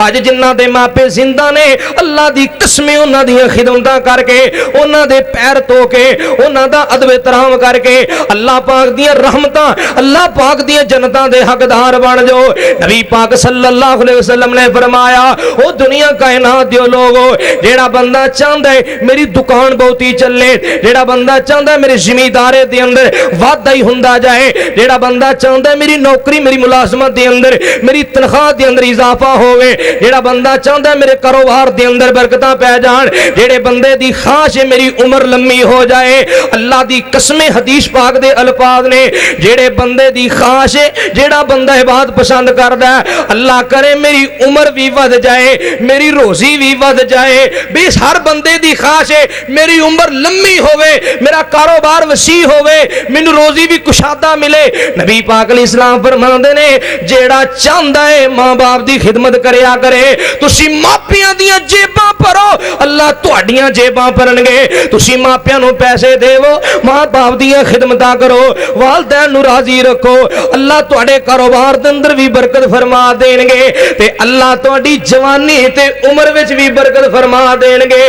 अज जिन्हां दे मापे जिंदा ने अल्लाह दी कसमें उन्हां दी खिदमतां करके उन्हां दे पैर धो के उन्हां दा अदब एहतराम करके अल्लाह पाक दी रहमतां अल्लाह पाक दी जन्नतां दे हकदार बन जाओ। नबी पाक सल्लल्लाहु अलैहि वसल्लम ने फरमाया ओ दुनिया कायनात दे लोगो जेड़ा बंदा चाहंदा है मेरी दुकान बहुती चले, जेड़ा बंदा चाहंदा है मेरे जिमीदारे दे अंदर वाधा ही हुंदा जाए, जेड़ा बंदा चाहंदा है मेरी नौकरी मेरी मुलाजमत दे अंदर मेरी तनख्वाह दे अंदर इजाफा होवे, जेड़ा बंदा चाहता मेरे कारोबार दे अंदर बरकतां पै जान, जेड़े बंदे दी ख्वाहिश है मेरी उम्र लम्मी हो जाए, अल्लाह दी कसमें हदीस पाक दे अल्फाज ने जेड़े बंदे दी ख्वाहिश है जेड़ा बंदा इबादत पसंद करदा है अल्लाह करे मेरी उम्र भी वध जाए मेरी रोजी भी वध जाए। बेस हर बंदे दी ख्वाहिश है मेरी उम्र लम्मी होवे मेरा कारोबार वसी होवे मैनू रोजी भी कुशादा मिले। नबी पाक अलैहिस्सलाम फरमांदे ने जेड़ा चाहता है मां बाप दी खिदमत करया करे तुसी मापियां दियां जेबां भरो अल्लाह तुहाडियां जेबां भरनगे। तुसी मापियां नूं पैसे देवो मां बाप दियां खिदमतां करो वालदैन नूं राजी रखो अल्लाह तुहाडे कारोबार दे अंदर भी बरकत फरमा देणगे ते अल्लाह तुहाडी जवानी ते उम्र विच भी बरकत फरमा देणगे।